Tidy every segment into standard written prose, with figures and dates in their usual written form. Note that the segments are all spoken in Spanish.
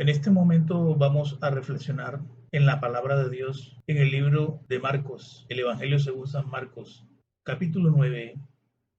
En este momento vamos a reflexionar en la palabra de Dios en el libro de Marcos, el Evangelio según San Marcos, capítulo 9,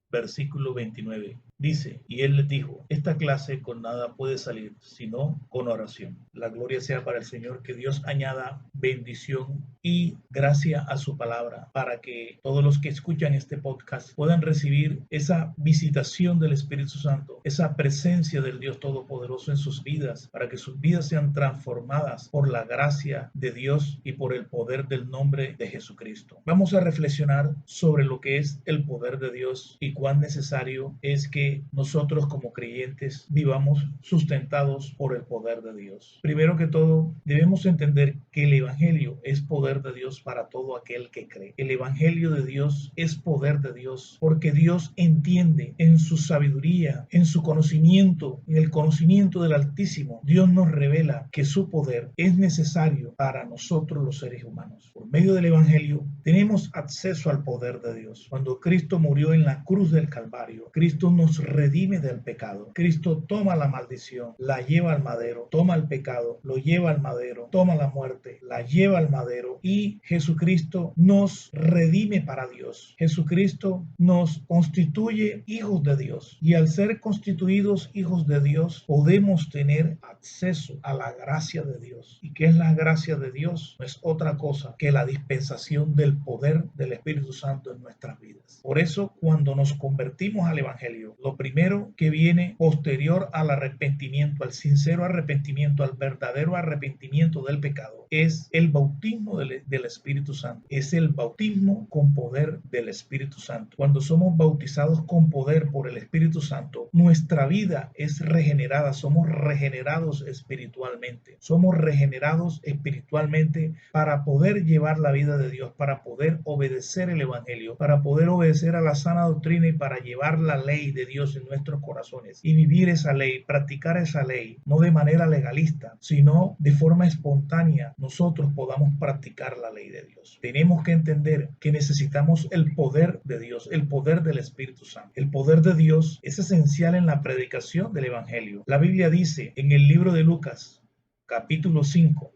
versículo 29. Dice, y él les dijo, esta clase con nada puede salir, sino con oración. La gloria sea para el Señor, que Dios añada bendición y gracia a su palabra, para que todos los que escuchan este podcast puedan recibir esa visitación del Espíritu Santo, esa presencia del Dios Todopoderoso en sus vidas, para que sus vidas sean transformadas por la gracia de Dios y por el poder del nombre de Jesucristo. Vamos a reflexionar sobre lo que es el poder de Dios y cuán necesario es que nosotros como creyentes vivamos sustentados por el poder de Dios. Primero que todo, debemos entender que el Evangelio es poder de Dios para todo aquel que cree. El Evangelio de Dios es poder de Dios porque Dios entiende en su sabiduría, en su conocimiento, en el conocimiento del Altísimo. Dios nos revela que su poder es necesario para nosotros los seres humanos. Por medio del Evangelio tenemos acceso al poder de Dios. Cuando Cristo murió en la cruz del Calvario, Cristo nos redime del pecado. Cristo toma la maldición, la lleva al madero, toma el pecado, lo lleva al madero, toma la muerte, la lleva al madero y Jesucristo nos redime para Dios. Jesucristo nos constituye hijos de Dios y al ser constituidos hijos de Dios podemos tener acceso a la gracia de Dios. ¿Y qué es la gracia de Dios? No es otra cosa que la dispensación del poder del Espíritu Santo en nuestras vidas. Por eso, cuando nos convertimos al Evangelio, lo primero que viene posterior al arrepentimiento, al sincero arrepentimiento, al verdadero arrepentimiento del pecado, es el bautismo del Espíritu Santo. Es el bautismo con poder del Espíritu Santo. Cuando somos bautizados con poder por el Espíritu Santo, nuestra vida es regenerada. Somos regenerados espiritualmente. Somos regenerados espiritualmente para poder llevar la vida de Dios, para poder obedecer el Evangelio, para poder obedecer a la sana doctrina y para llevar la ley de Dios en nuestros corazones y vivir esa ley, practicar esa ley, no de manera legalista, sino de forma espontánea, nosotros podamos practicar la ley de Dios. Tenemos que entender que necesitamos el poder de Dios, el poder del Espíritu Santo. El poder de Dios es esencial en la predicación del Evangelio. La Biblia dice en el libro de Lucas, capítulo 5,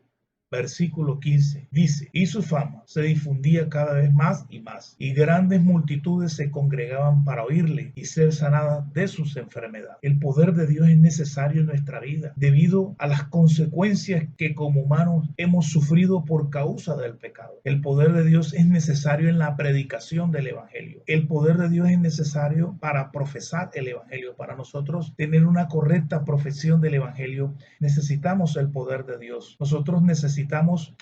versículo 15, dice, y su fama se difundía cada vez más, y grandes multitudes se congregaban para oírle y ser sanadas de sus enfermedades. El poder de Dios es necesario en nuestra vida, debido a las consecuencias que como humanos hemos sufrido por causa del pecado. El poder de Dios es necesario en la predicación del Evangelio. El poder de Dios es necesario para profesar el Evangelio. Para nosotros tener una correcta profesión del Evangelio, necesitamos el poder de Dios. Nosotros necesitamos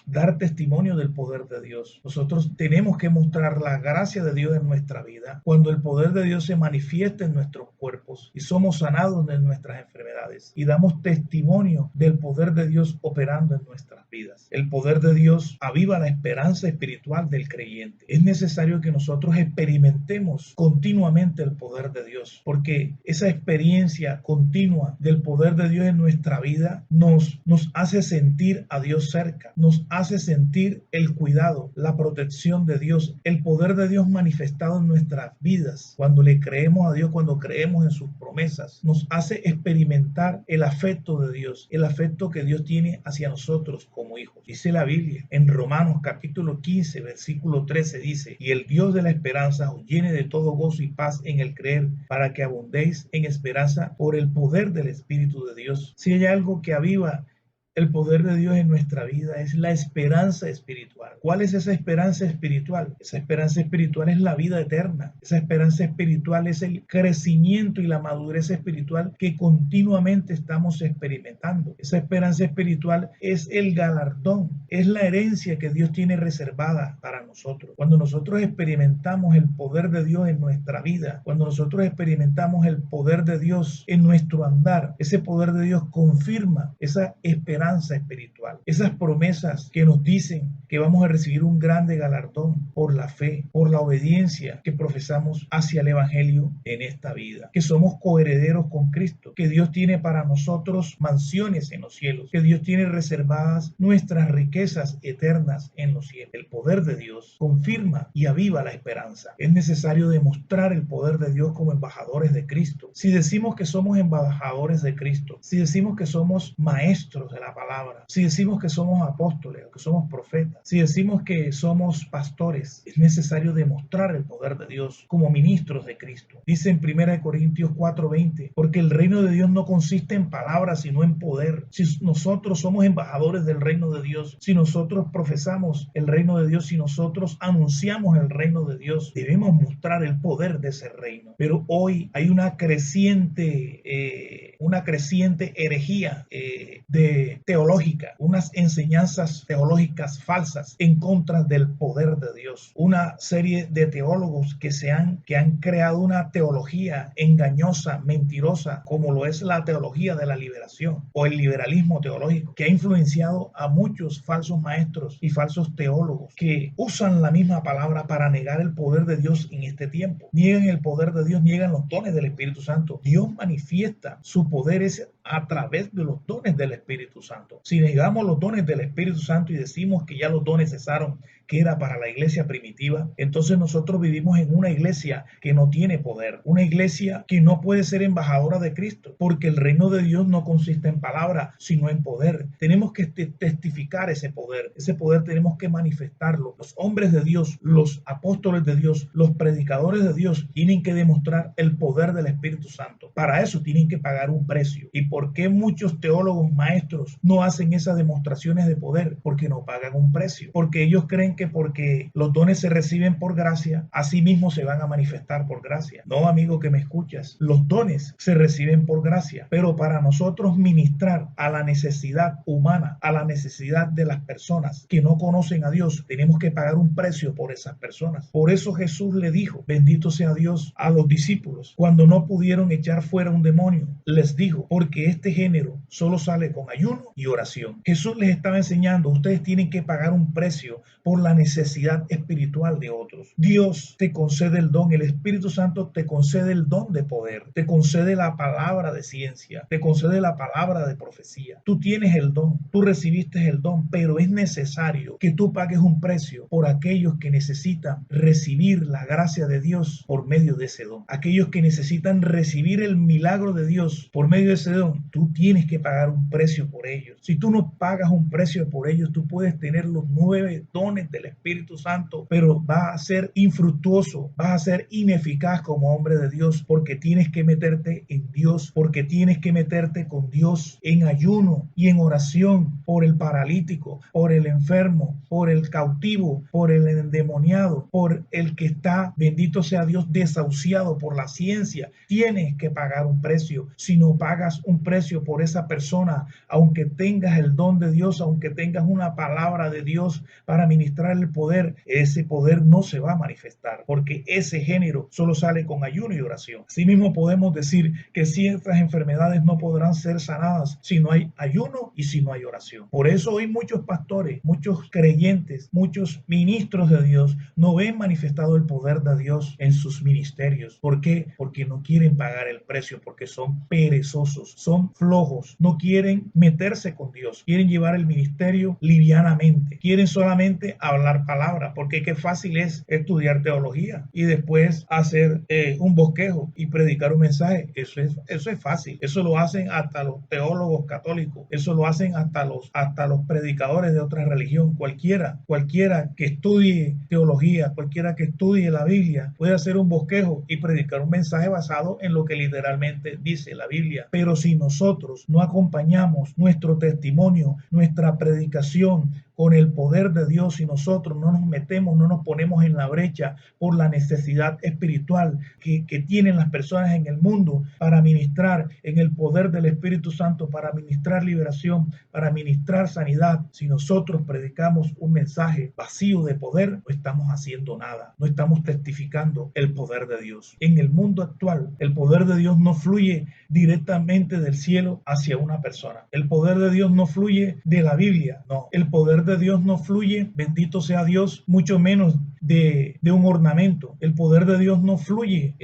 dar testimonio del poder de Dios. Nosotros tenemos que mostrar la gracia de Dios en nuestra vida. Cuando el poder de Dios se manifiesta en nuestros cuerpos y somos sanados de nuestras enfermedades y damos testimonio del poder de Dios operando en nuestras vidas. El poder de Dios aviva la esperanza espiritual del creyente. Es necesario que nosotros experimentemos continuamente el poder de Dios, porque esa experiencia continua del poder de Dios en nuestra vida nos hace sentir a Dios cerca, nos hace sentir el cuidado, la protección de Dios, el poder de Dios manifestado en nuestras vidas. Cuando le creemos a Dios, cuando creemos en sus promesas, nos hace experimentar el afecto de Dios, el afecto que Dios tiene hacia nosotros como hijos. Dice la Biblia en Romanos capítulo 15, versículo 13, dice, y el Dios de la esperanza os llene de todo gozo y paz en el creer, para que abundéis en esperanza por el poder del Espíritu de Dios. Si hay algo que aviva el poder de Dios en nuestra vida, es la esperanza espiritual. ¿Cuál es esa esperanza espiritual? Esa esperanza espiritual es la vida eterna. Esa esperanza espiritual es el crecimiento y la madurez espiritual que continuamente estamos experimentando. Esa esperanza espiritual es el galardón, es la herencia que Dios tiene reservada para nosotros. Cuando nosotros experimentamos el poder de Dios en nuestra vida, cuando nosotros experimentamos el poder de Dios en nuestro andar, ese poder de Dios confirma esa esperanza espiritual, esas promesas que nos dicen que vamos a recibir un grande galardón por la fe, por la obediencia que profesamos hacia el Evangelio en esta vida, que somos coherederos con Cristo, que Dios tiene para nosotros mansiones en los cielos, que Dios tiene reservadas nuestras riquezas eternas en los cielos. El poder de Dios confirma y aviva la esperanza. Es necesario demostrar el poder de Dios como embajadores de Cristo. Si decimos que somos embajadores de Cristo, si decimos que somos maestros de la palabra, si decimos que somos apóstoles o que somos profetas, si decimos que somos pastores, es necesario demostrar el poder de Dios como ministros de Cristo. Dice en 1 Corintios 4:20, porque el reino de Dios no consiste en palabras, sino en poder. Si nosotros somos embajadores del reino de Dios, si nosotros profesamos el reino de Dios, si nosotros anunciamos el reino de Dios, debemos mostrar el poder de ese reino. Pero hoy hay una creciente herejía teológica, unas enseñanzas teológicas falsas en contra del poder de Dios. Una serie de teólogos que han creado una teología engañosa, mentirosa, como lo es la teología de la liberación o el liberalismo teológico, que ha influenciado a muchos falsos maestros y falsos teólogos que usan la misma palabra para negar el poder de Dios en este tiempo. Niegan el poder de Dios, niegan los dones del Espíritu Santo. Dios manifiesta su poder a través de los dones del Espíritu Santo. Si negamos los dones del Espíritu Santo y decimos que ya los dones cesaron, que era para la iglesia primitiva, entonces nosotros vivimos en una iglesia que no tiene poder, una iglesia que no puede ser embajadora de Cristo, porque el reino de Dios no consiste en palabra, sino en poder. Tenemos que testificar ese poder tenemos que manifestarlo. Los hombres de Dios, los apóstoles de Dios, los predicadores de Dios tienen que demostrar el poder del Espíritu Santo. Para eso tienen que pagar un precio. ¿Y por qué muchos teólogos maestros no hacen esas demostraciones de poder? Porque no pagan un precio, porque ellos creen que porque los dones se reciben por gracia, así mismo se van a manifestar por gracia. No, amigo que me escuchas, los dones se reciben por gracia, pero para nosotros ministrar a la necesidad humana, a la necesidad de las personas que no conocen a Dios, tenemos que pagar un precio por esas personas. Por eso Jesús le dijo, bendito sea Dios, a los discípulos, cuando no pudieron echar fuera un demonio, les dijo, porque este género solo sale con ayuno y oración. Jesús les estaba enseñando, ustedes tienen que pagar un precio por la necesidad espiritual de otros. Dios te concede el don, el Espíritu Santo te concede el don de poder, te concede la palabra de ciencia, te concede la palabra de profecía. Tú tienes el don, tú recibiste el don, pero es necesario que tú pagues un precio por aquellos que necesitan recibir la gracia de Dios por medio de ese don. Aquellos que necesitan recibir el milagro de Dios por medio de ese don, tú tienes que pagar un precio por ellos. Si tú no pagas un precio por ellos, tú puedes tener los 9 dones del Espíritu Santo, pero va a ser infructuoso, vas a ser ineficaz como hombre de Dios, porque tienes que meterte en Dios, porque tienes que meterte con Dios en ayuno y en oración por el paralítico, por el enfermo, por el cautivo, por el endemoniado, por el que está, bendito sea Dios, desahuciado por la ciencia. Tienes que pagar un precio. Si no pagas un precio por esa persona, aunque tengas el don de Dios, aunque tengas una palabra de Dios para ministrar el poder, ese poder no se va a manifestar, porque ese género solo sale con ayuno y oración. Asimismo podemos decir que ciertas enfermedades no podrán ser sanadas si no hay ayuno y si no hay oración. Por eso hoy muchos pastores, muchos creyentes, muchos ministros de Dios no ven manifestado el poder de Dios en sus ministerios. ¿Por qué? Porque no quieren pagar el precio, porque son perezosos, son flojos, no quieren meterse con Dios, quieren llevar el ministerio livianamente, quieren solamente hablar palabra, porque qué fácil es estudiar teología y después hacer un bosquejo y predicar un mensaje. Eso es fácil. Eso lo hacen hasta los teólogos católicos, eso lo hacen hasta los predicadores de otra religión. Cualquiera que estudie teología, cualquiera que estudie la Biblia puede hacer un bosquejo y predicar un mensaje basado en lo que literalmente dice la Biblia. Pero si nosotros no acompañamos nuestro testimonio, nuestra predicación con el poder de Dios, y nosotros no nos metemos, no nos ponemos en la brecha por la necesidad espiritual que tienen las personas en el mundo para ministrar en el poder del Espíritu Santo, para ministrar liberación, para ministrar sanidad, si nosotros predicamos un mensaje vacío de poder, no estamos haciendo nada, no estamos testificando el poder de Dios. En el mundo actual, el poder de Dios no fluye directamente del cielo hacia una persona. El poder de Dios no fluye de la Biblia, no. El poder de Dios no fluye, bendito sea Dios, mucho menos de un ornamento. El poder de Dios no fluye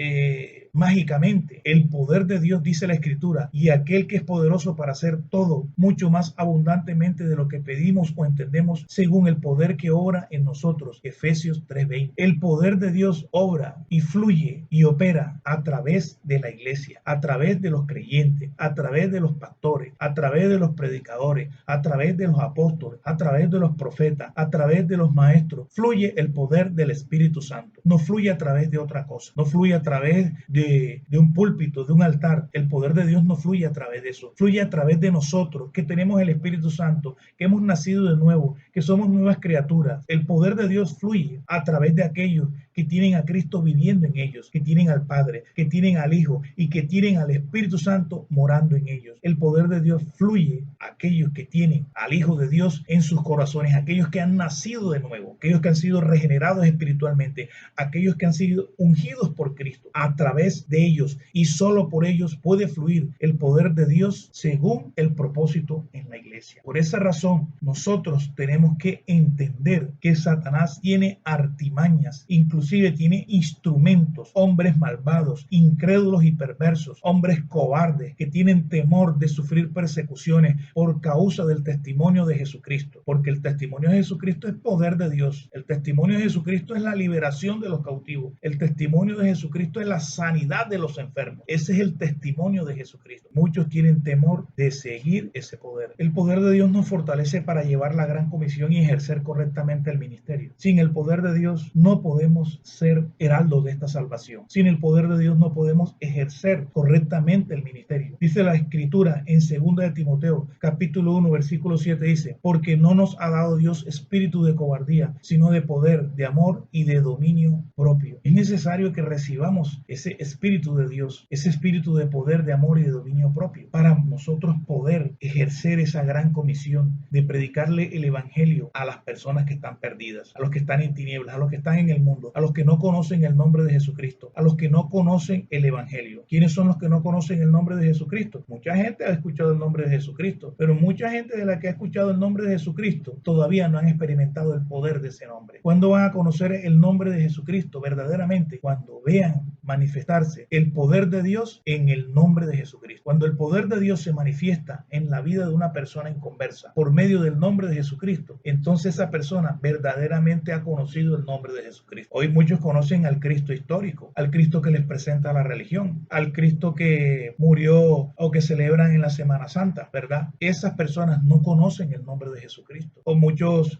mágicamente. El poder de Dios, dice la Escritura, y aquel que es poderoso para hacer todo, mucho más abundantemente de lo que pedimos o entendemos, según el poder que obra en nosotros. Efesios 3:20. El poder de Dios obra y fluye y opera a través de la iglesia, a través de los creyentes, a través de los pastores, a través de los predicadores, a través de los apóstoles, a través de los profetas, a través de los maestros. Fluye el poder del Espíritu Santo. No fluye a través de otra cosa, no fluye a través de un púlpito, de un altar. El poder de Dios no fluye a través de eso, fluye a través de nosotros, que tenemos el Espíritu Santo, que hemos nacido de nuevo, que somos nuevas criaturas. El poder de Dios fluye a través de aquellos que tienen a Cristo viviendo en ellos, que tienen al Padre, que tienen al Hijo y que tienen al Espíritu Santo morando en ellos. El poder de Dios fluye a aquellos que tienen al Hijo de Dios en sus corazones, aquellos que han nacido de nuevo, aquellos que han sido regenerados espiritualmente, aquellos que han sido ungidos por Cristo. A través de ellos y solo por ellos puede fluir el poder de Dios según el propósito en la iglesia. Por esa razón, nosotros tenemos que entender que Satanás tiene artimañas, inclusive tiene instrumentos, hombres malvados, incrédulos y perversos, hombres cobardes que tienen temor de sufrir persecuciones por causa del testimonio de Jesucristo, porque el testimonio de Jesucristo es poder de Dios. El testimonio de Jesucristo es la liberación de los cautivos. El testimonio de Jesucristo es la sanidad de los enfermos. Ese es el testimonio de Jesucristo. Muchos tienen temor de seguir ese poder. El poder de Dios nos fortalece para llevar la gran comisión y ejercer correctamente el ministerio. Sin el poder de Dios no podemos ser heraldos de esta salvación. Sin el poder de Dios no podemos ejercer correctamente el ministerio. Dice la Escritura en 2 de Timoteo, capítulo 1, versículo 7, dice: porque no nos ha dado Dios espíritu de cobardía, sino de poder, de amor y de dominio propio. Es necesario que recibamos ese espíritu de Dios, ese espíritu de poder, de amor y de dominio propio, para nosotros poder ejercer esa gran comisión de predicarle el evangelio a las personas que están perdidas, a los que están en tinieblas, a los que están en el mundo, a los que no conocen el nombre de Jesucristo, a los que no conocen el evangelio. ¿Quiénes son los que no conocen el nombre de Jesucristo? Mucha gente ha escuchado el nombre de Jesucristo, pero mucha gente de la que ha escuchado el nombre de Jesucristo todavía no han experimentado el poder de ese nombre. ¿Cuándo van a conocer el nombre de Jesucristo verdaderamente? Cuando vean manifestarse el poder de Dios en el nombre de Jesucristo. Cuando el poder de Dios se manifiesta en la vida de una persona inconversa por medio del nombre de Jesucristo, entonces esa persona verdaderamente ha conocido el nombre de Jesucristo. Hoy muchos conocen al Cristo histórico, al Cristo que les presenta la religión, al Cristo que murió o que celebran en la Semana Santa, ¿verdad? Esas personas no conocen el nombre de Jesucristo. O muchos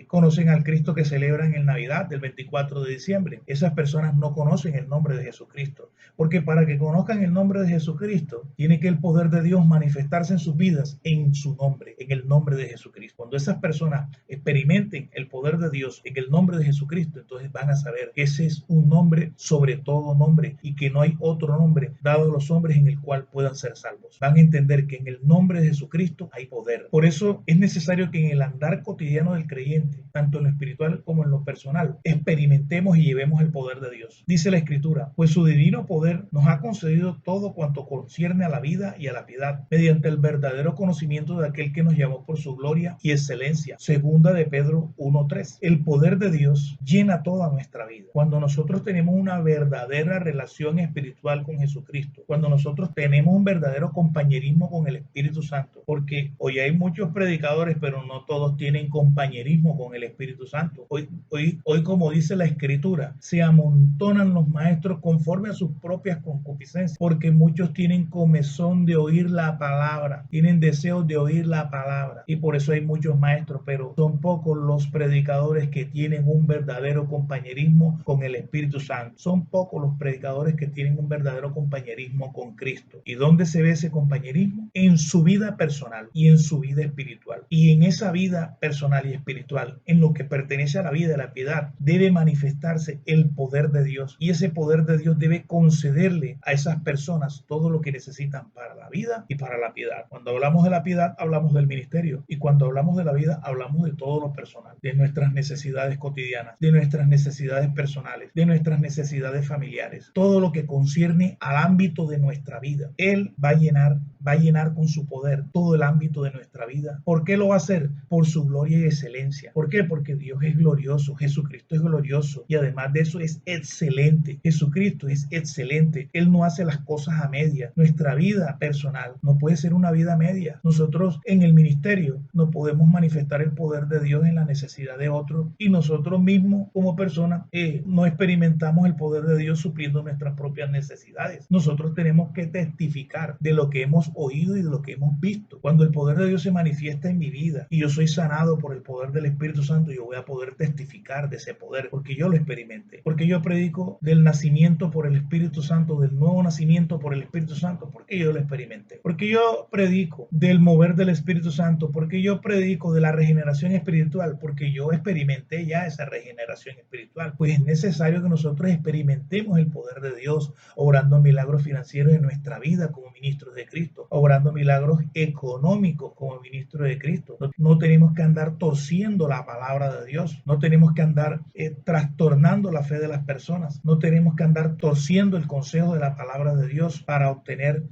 conocen al Cristo que celebran en Navidad, del 24 de diciembre. Esas personas no conocen el nombre de Jesucristo, porque para que conozcan el nombre de Jesucristo, tiene que el poder de Dios manifestarse en sus vidas en su nombre, en el nombre de Jesucristo. Cuando esas personas experimenten el poder de Dios en el nombre de Jesucristo, entonces van a saber que ese es un nombre sobre todo nombre y que no hay otro nombre dado a los hombres en el cual puedan ser salvos. Van a entender que en el nombre de Jesucristo hay poder. Por eso es necesario que en el andar cotidiano del creyente, tanto en lo espiritual como en lo personal, experimentemos y llevemos el poder de Dios. Dice la Escritura: pues su divino poder nos ha concedido todo cuanto concierne a la vida y a la piedad, mediante el verdadero conocimiento de aquel que nos llamó por su gloria y excelencia. Segunda de Pedro 1:3. El poder de Dios llena toda nuestra vida. Cuando nosotros tenemos una verdadera relación espiritual con Jesucristo, cuando nosotros tenemos un verdadero compañerismo con el Espíritu Santo, porque hoy hay muchos predicadores, pero no todos tienen compañerismo con el Espíritu Santo. Hoy, como dice la Escritura, se amontonan los maestros conforme a sus propias concupiscencias, porque muchos tienen comezón de oír la palabra, tienen deseos de oír la palabra, y por eso hay muchos maestros, pero son pocos los predicadores que tienen un verdadero compañerismo con el Espíritu Santo. Son pocos los predicadores que tienen un verdadero compañerismo con Cristo. ¿Y dónde se ve ese compañerismo? En su vida personal y en su vida espiritual. Y en esa vida personal y espiritual, en lo que pertenece a la vida de la piedad, debe manifestarse el poder de Dios. Y ese poder de Dios debe concederle a esas personas todo lo que necesitan para la vida y para la piedad. Cuando hablamos de la piedad, hablamos del ministerio. Y cuando hablamos de la vida, hablamos de todo lo personal, de nuestras necesidades cotidianas, de nuestras necesidades necesidades personales, de nuestras necesidades familiares, todo lo que concierne al ámbito de nuestra vida. Él va a llenar con su poder todo el ámbito de nuestra vida. ¿Por qué lo va a hacer? Por su gloria y excelencia. ¿Por qué? Porque Dios es glorioso, Jesucristo es glorioso y además de eso es excelente. Jesucristo es excelente. Él no hace las cosas a medias. Nuestra vida personal no puede ser una vida media. Nosotros en el ministerio no podemos manifestar el poder de Dios en la necesidad de otros y nosotros mismos como personas no experimentamos el poder de Dios supliendo nuestras propias necesidades. Nosotros tenemos que testificar de lo que hemos oído y de lo que hemos visto. Cuando el poder de Dios se manifiesta en mi vida y yo soy sanado por el poder del Espíritu Santo, yo voy a poder testificar de ese poder porque yo lo experimenté, porque yo predico del nacimiento por el Espíritu Santo, del nuevo nacimiento por el Espíritu Santo, porque yo lo experimenté, porque yo predico del mover del Espíritu Santo, porque yo predico de la regeneración espiritual, porque yo experimenté ya esa regeneración espiritual. Pues es necesario que nosotros experimentemos el poder de Dios, obrando milagros financieros en nuestra vida como ministros de Cristo, obrando milagros económicos como ministros de Cristo. No tenemos que andar torciendo la palabra de Dios, no tenemos que andar trastornando la fe de las personas, no tenemos que andar torciendo el consejo de la palabra de Dios para obtener,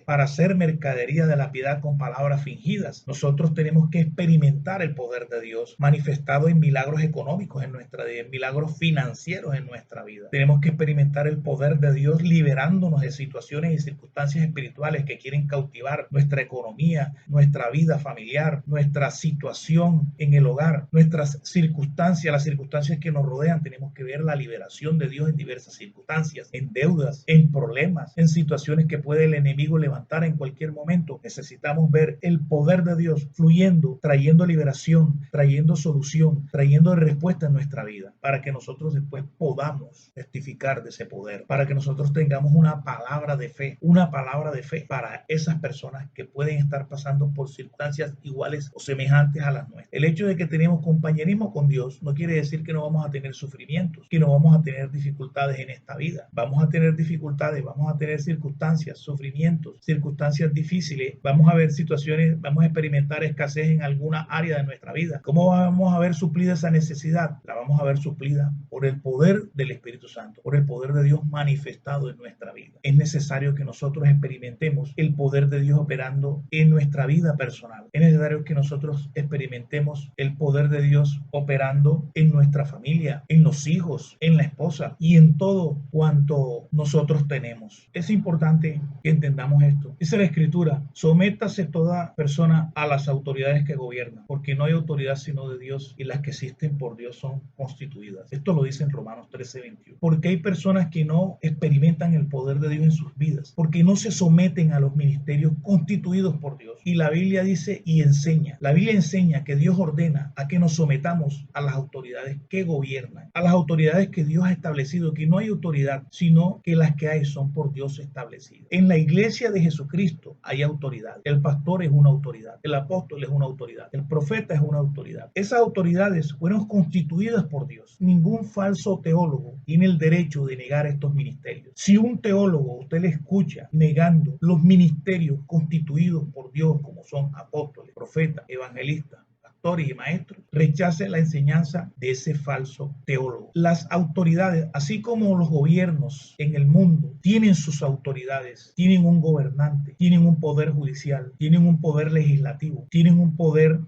para hacer mercadería de la piedad con palabras fingidas. Nosotros tenemos que experimentar el poder de Dios manifestado en milagros económicos en nuestra vida, en milagros financieros en nuestra vida. Tenemos que experimentar el poder de Dios liberándonos de situaciones y circunstancias espirituales que quieren cautivar nuestra economía, nuestra vida familiar, nuestra situación en el hogar, nuestras circunstancias, las circunstancias que nos rodean. Tenemos que ver la liberación de Dios en diversas circunstancias, en deudas, en problemas, en situaciones que puede el enemigo levantar en cualquier momento. Necesitamos ver el poder de Dios fluyendo, trayendo liberación, trayendo solución, trayendo respuesta en nuestra vida, para que nosotros después podamos testificar de ese poder, para que nosotros tengamos una palabra de fe para esas personas que pueden estar pasando por circunstancias iguales o semejantes a las nuestras. El hecho de que tenemos compañerismo con Dios no quiere decir que no vamos a tener sufrimientos, que no vamos a tener dificultades en esta vida. Vamos a tener dificultades, vamos a tener circunstancias, sufrimientos, circunstancias difíciles, vamos a ver situaciones, vamos a experimentar escasez en alguna área de nuestra vida. ¿Cómo vamos a ver suplida esa necesidad? La vamos a ver suplida por el poder del Espíritu Santo, por el poder de Dios manifestado en nuestra vida. Es necesario que nosotros experimentemos el poder de Dios operando en nuestra vida personal. Es necesario que nosotros experimentemos el poder de Dios operando en nuestra familia, en los hijos, en la esposa y en todo cuanto nosotros tenemos. Es importante que entendamos esto. Dice la Escritura: sométase toda persona a las autoridades que gobiernan, porque no hay autoridad sino de Dios y las que existen por Dios son constituidas. Esto lo dice en Romanos 13:21. Porque hay personas que no experimentan el poder de Dios en sus vidas, porque no se someten a los ministerios constituidos por Dios. Y la Biblia dice y enseña, la Biblia enseña que Dios ordena a que nos sometamos a las autoridades que gobiernan, a las autoridades que Dios ha establecido, que no hay autoridad, sino que las que hay son por Dios establecidas. En la iglesia de Jesucristo hay autoridad. El pastor es una autoridad, el apóstol es una autoridad, el profeta es una autoridad. Esas autoridades fueron constituidas por Dios. Ningún falso teólogo tiene el derecho de negar estos ministerios. Si un teólogo usted le escucha negando los ministerios constituidos por Dios, como son apóstoles, profetas, evangelistas, pastores y maestros, rechace la enseñanza de ese falso teólogo. Las autoridades, así como los gobiernos en el mundo, tienen sus autoridades, tienen un gobernante, tienen un poder judicial, tienen un poder legislativo, tienen un poder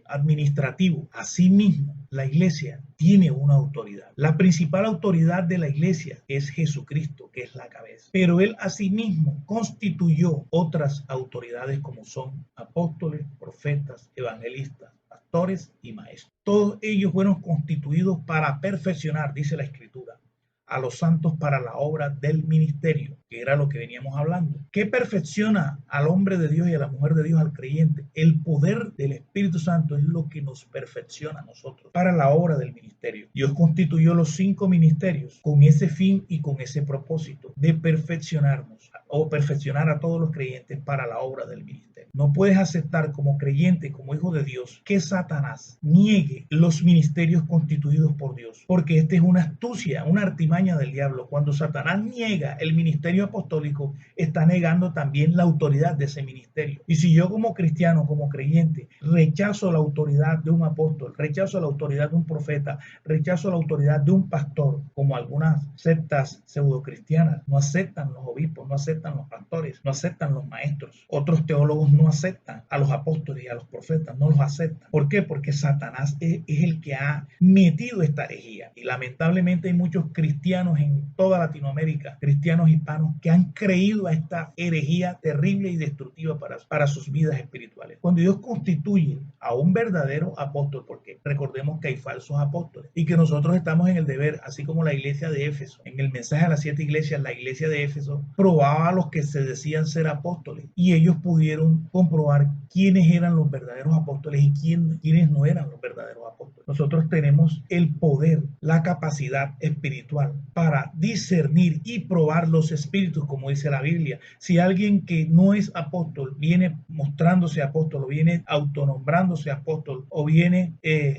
administrativo. Asimismo, la iglesia tiene una autoridad. La principal autoridad de la iglesia es Jesucristo, que es la cabeza. Pero él asimismo constituyó otras autoridades como son apóstoles, profetas, evangelistas, pastores y maestros. Todos ellos fueron constituidos para perfeccionar, dice la Escritura, a los santos para la obra del ministerio, que era lo que veníamos hablando. ¿Qué perfecciona al hombre de Dios y a la mujer de Dios, al creyente? El poder del Espíritu Santo es lo que nos perfecciona a nosotros para la obra del ministerio. Dios constituyó los 5 ministerios con ese fin y con ese propósito de perfeccionarnos. o perfeccionar a todos los creyentes para la obra del ministerio. No puedes aceptar como creyente, como hijo de Dios, que Satanás niegue los ministerios constituidos por Dios, porque esta es una astucia, una artimaña del diablo. Cuando Satanás niega el ministerio apostólico, está negando también la autoridad de ese ministerio. Y si yo como cristiano, como creyente, rechazo la autoridad de un apóstol, rechazo la autoridad de un profeta, rechazo la autoridad de un pastor, como algunas sectas pseudocristianas no aceptan los obispos, no aceptan los pastores, no aceptan los maestros. Otros teólogos no aceptan a los apóstoles y a los profetas, no los aceptan. ¿Por qué? Porque Satanás es el que ha metido esta herejía. Y lamentablemente hay muchos cristianos en toda Latinoamérica, cristianos hispanos, que han creído a esta herejía terrible y destructiva para sus vidas espirituales. Cuando Dios constituye a un verdadero apóstol, porque recordemos que hay falsos apóstoles y que nosotros estamos en el deber, así como la iglesia de Éfeso, en el mensaje a las 7 iglesias, la iglesia de Éfeso probaba a los que se decían ser apóstoles y ellos pudieron comprobar quiénes eran los verdaderos apóstoles y quiénes no eran los verdaderos apóstoles. Nosotros tenemos el poder, la capacidad espiritual para discernir y probar los espíritus, como dice la Biblia. Si alguien que no es apóstol viene mostrándose apóstol o viene autonombrándose apóstol o viene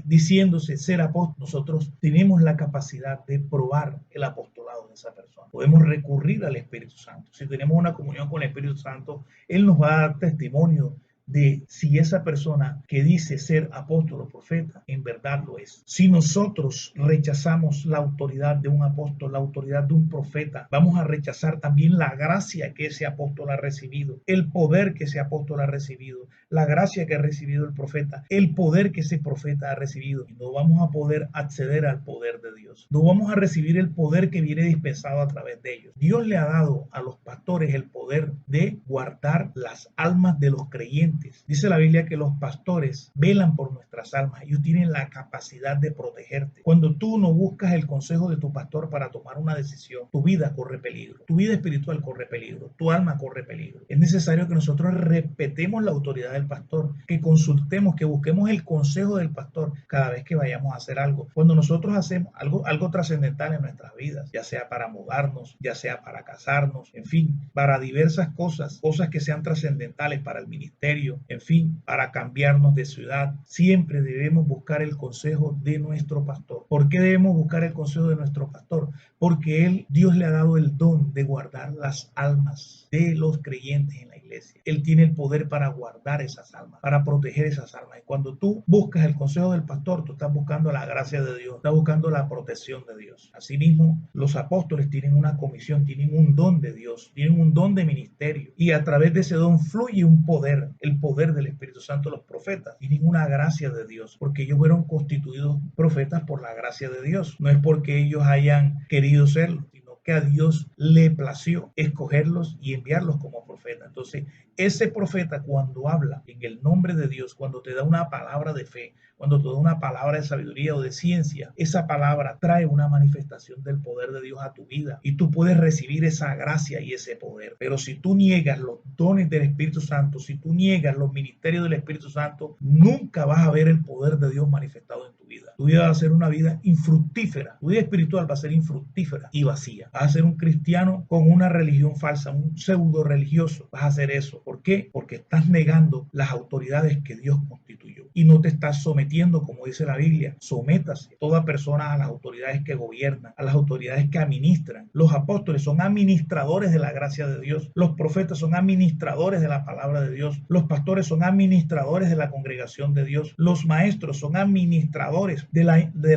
diciéndose ser apóstol, nosotros tenemos la capacidad de probar el apostolado de esa persona. Podemos recurrir al Espíritu Santo. Si tenemos una comunión con el Espíritu Santo, Él nos va a dar testimonio de si esa persona que dice ser apóstol o profeta en verdad lo es. Si nosotros rechazamos la autoridad de un apóstol, la autoridad de un profeta, vamos a rechazar también la gracia que ese apóstol ha recibido, el poder que ese apóstol ha recibido, la gracia que ha recibido el profeta, el poder que ese profeta ha recibido. Y no vamos a poder acceder al poder de Dios. No vamos a recibir el poder que viene dispensado a través de ellos. Dios le ha dado a los pastores el poder de guardar las almas de los creyentes. Dice la Biblia que los pastores velan por nuestras almas. Ellos tienen la capacidad de protegerte. Cuando tú no buscas el consejo de tu pastor para tomar una decisión, tu vida corre peligro. Tu vida espiritual corre peligro. Tu alma corre peligro. Es necesario que nosotros respetemos la autoridad del pastor, que consultemos, que busquemos el consejo del pastor cada vez que vayamos a hacer algo. Cuando nosotros hacemos algo trascendental en nuestras vidas, ya sea para mudarnos, ya sea para casarnos, en fin, para diversas cosas que sean trascendentales para el ministerio, en fin, para cambiarnos de ciudad, siempre debemos buscar el consejo de nuestro pastor. ¿Por qué debemos buscar el consejo de nuestro pastor? Porque Dios le ha dado el don de guardar las almas de los creyentes en la iglesia. Él tiene el poder para guardar esas almas, para proteger esas almas. Y cuando tú buscas el consejo del pastor, tú estás buscando la gracia de Dios, estás buscando la protección de Dios. Asimismo, los apóstoles tienen una comisión, tienen un don de Dios, tienen un don de ministerio, y a través de ese don fluye un poder, el poder del Espíritu Santo. Los profetas tienen una gracia de Dios, porque ellos fueron constituidos profetas por la gracia de Dios. No es porque ellos hayan querido serlo, sino que a Dios le plació escogerlos y enviarlos como profetas. Entonces, ese profeta, cuando habla en el nombre de Dios, cuando te da una palabra de fe, cuando te da una palabra de sabiduría o de ciencia, esa palabra trae una manifestación del poder de Dios a tu vida y tú puedes recibir esa gracia y ese poder. Pero si tú niegas los dones del Espíritu Santo, si tú niegas los ministerios del Espíritu Santo, nunca vas a ver el poder de Dios manifestado en tu vida. Tu vida va a ser una vida infructífera, tu vida espiritual va a ser infructífera y vacía. Vas a ser un cristiano con una religión falsa, un pseudo religioso. Vas a hacer eso. ¿Por qué? Porque estás negando las autoridades que Dios constituyó y no te estás sometiendo, como dice la Biblia. Sométase toda persona a las autoridades que gobiernan, a las autoridades que administran. Los apóstoles son administradores de la gracia de Dios. Los profetas son administradores de la palabra de Dios. Los pastores son administradores de la congregación de Dios. Los maestros son administradores de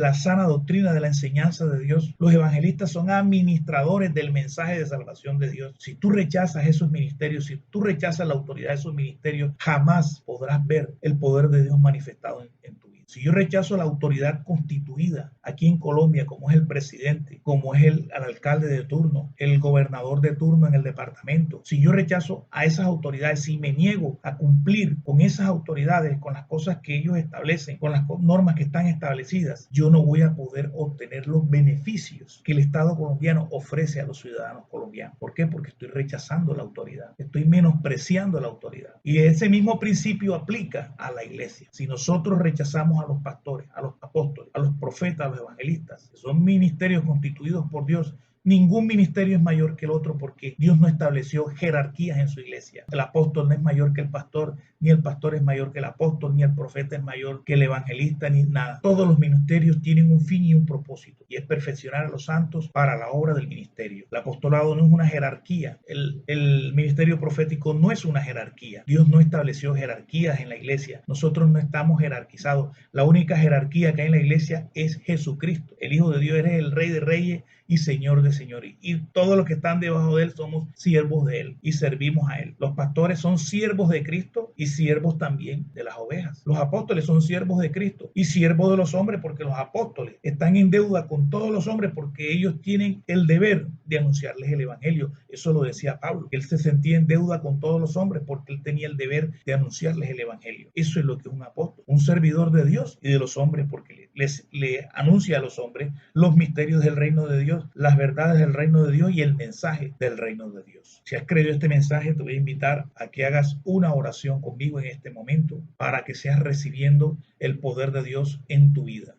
la sana doctrina, de la enseñanza de Dios. Los evangelistas son administradores del mensaje de salvación de Dios. Si tú rechazas esos ministerios, si tú rechazas la autoridad de esos ministerios, jamás podrás ver el poder de Dios manifestado en tu vida. Si yo rechazo la autoridad constituida aquí en Colombia, como es el presidente, como es el alcalde de turno, el gobernador de turno en el departamento, si yo rechazo a esas autoridades, si me niego a cumplir con esas autoridades, con las cosas que ellos establecen, con las normas que están establecidas, yo no voy a poder obtener los beneficios que el Estado colombiano ofrece a los ciudadanos colombianos. ¿Por qué? Porque estoy rechazando la autoridad, estoy menospreciando la autoridad. Y ese mismo principio aplica a la iglesia. Si nosotros rechazamos a los pastores, a los apóstoles, a los profetas, a los evangelistas, que son ministerios constituidos por Dios, Ningún ministerio es mayor que el otro porque Dios no estableció jerarquías en su iglesia. El apóstol no es mayor que el pastor, ni el pastor es mayor que el apóstol, ni el profeta es mayor que el evangelista, ni nada. Todos los ministerios tienen un fin y un propósito, y es perfeccionar a los santos para la obra del ministerio. El apostolado no es una jerarquía. El ministerio profético no es una jerarquía. Dios no estableció jerarquías en la iglesia. Nosotros no estamos jerarquizados. La única jerarquía que hay en la iglesia es Jesucristo. El Hijo de Dios es el Rey de Reyes y Señor de señores. Y todos los que están debajo de Él somos siervos de Él y servimos a Él. Los pastores son siervos de Cristo y siervos también de las ovejas. Los apóstoles son siervos de Cristo y siervos de los hombres, porque los apóstoles están en deuda con todos los hombres porque ellos tienen el deber de anunciarles el evangelio. Eso lo decía Pablo. Él se sentía en deuda con todos los hombres porque él tenía el deber de anunciarles el evangelio. Eso es lo que es un apóstol, un servidor de Dios y de los hombres, porque le anuncia a los hombres los misterios del reino de Dios, las verdades del reino de Dios y el mensaje del reino de Dios. Si has creído este mensaje, te voy a invitar a que hagas una oración conmigo en este momento para que seas recibiendo el poder de Dios en tu vida.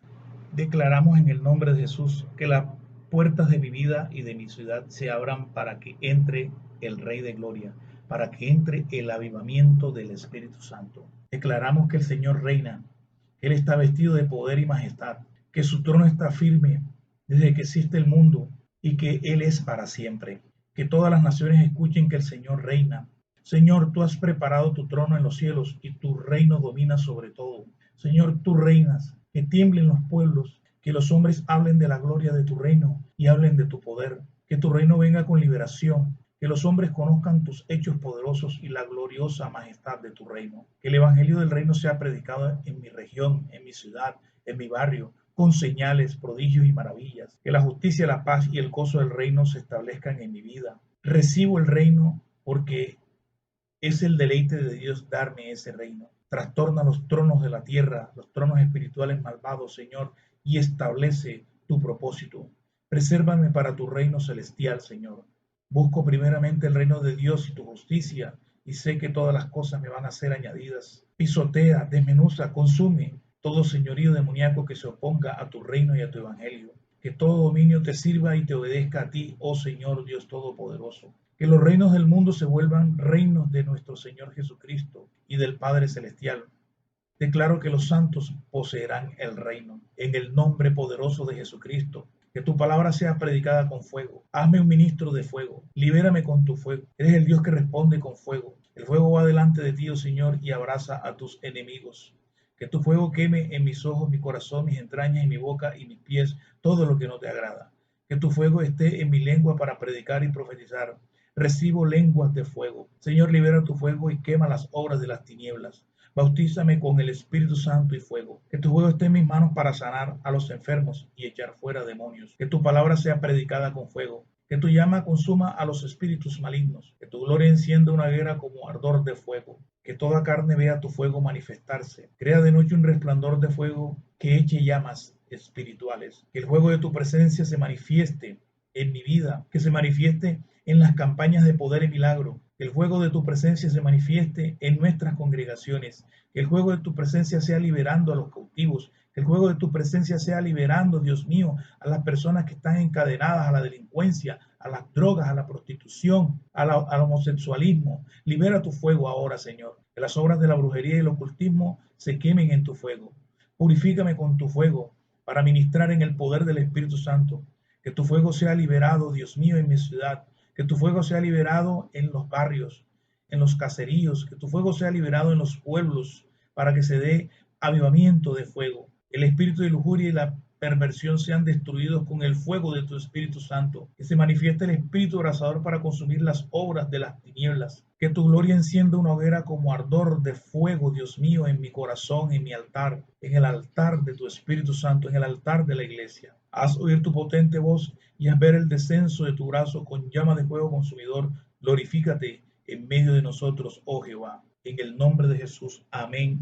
Declaramos en el nombre de Jesús que las puertas de mi vida y de mi ciudad se abran para que entre el Rey de Gloria, para que entre el avivamiento del Espíritu Santo. Declaramos que el Señor reina, que Él está vestido de poder y majestad, que su trono está firme desde que existe el mundo y que Él es para siempre. Que todas las naciones escuchen que el Señor reina. Señor, tú has preparado tu trono en los cielos y tu reino domina sobre todo. Señor, tú reinas, que tiemblen los pueblos, que los hombres hablen de la gloria de tu reino y hablen de tu poder. Que tu reino venga con liberación, que los hombres conozcan tus hechos poderosos y la gloriosa majestad de tu reino. Que el evangelio del reino sea predicado en mi región, en mi ciudad, en mi barrio, con señales, prodigios y maravillas. Que la justicia, la paz y el gozo del reino se establezcan en mi vida. Recibo el reino porque es el deleite de Dios darme ese reino. Trastorna los tronos de la tierra, los tronos espirituales malvados, Señor, y establece tu propósito. Presérvame para tu reino celestial, Señor. Busco primeramente el reino de Dios y tu justicia, y sé que todas las cosas me van a ser añadidas. Pisotea, desmenuza, consume todo señorío demoníaco que se oponga a tu reino y a tu evangelio. Que todo dominio te sirva y te obedezca a ti, oh Señor Dios Todopoderoso. Que los reinos del mundo se vuelvan reinos de nuestro Señor Jesucristo y del Padre Celestial. Declaro que los santos poseerán el reino. En el nombre poderoso de Jesucristo. Que tu palabra sea predicada con fuego. Hazme un ministro de fuego. Libérame con tu fuego. Eres el Dios que responde con fuego. El fuego va delante de ti, oh Señor, y abraza a tus enemigos. Que tu fuego queme en mis ojos, mi corazón, mis entrañas y mi boca y mis pies todo lo que no te agrada. Que tu fuego esté en mi lengua para predicar y profetizar. Recibo lenguas de fuego. Señor, libera tu fuego y quema las obras de las tinieblas. Bautízame con el Espíritu Santo y fuego. Que tu fuego esté en mis manos para sanar a los enfermos y echar fuera demonios. Que tu palabra sea predicada con fuego. Que tu llama consuma a los espíritus malignos. Que tu gloria encienda una hoguera como ardor de fuego. Que toda carne vea tu fuego manifestarse. Crea de noche un resplandor de fuego que eche llamas espirituales. Que el fuego de tu presencia se manifieste en mi vida, que se manifieste en las campañas de poder y milagro. Que el fuego de tu presencia se manifieste en nuestras congregaciones. Que el fuego de tu presencia sea liberando a los cautivos. Que el fuego de tu presencia sea liberando, Dios mío, a las personas que están encadenadas a la delincuencia, a las drogas, a la prostitución, al homosexualismo. Libera tu fuego ahora, Señor. Que las obras de la brujería y el ocultismo se quemen en tu fuego. Purifícame con tu fuego para ministrar en el poder del Espíritu Santo. Que tu fuego sea liberado, Dios mío, en mi ciudad. Que tu fuego sea liberado en los barrios, en los caseríos. Que tu fuego sea liberado en los pueblos para que se dé avivamiento de fuego. El espíritu de lujuria y la perversión sean destruidos con el fuego de tu Espíritu Santo. Que se manifieste el Espíritu abrasador para consumir las obras de las tinieblas. Que tu gloria encienda una hoguera como ardor de fuego, Dios mío, en mi corazón, en mi altar, en el altar de tu Espíritu Santo, en el altar de la iglesia. Haz oír tu potente voz y haz ver el descenso de tu brazo con llama de fuego consumidor. Glorifícate en medio de nosotros, oh Jehová. En el nombre de Jesús. Amén.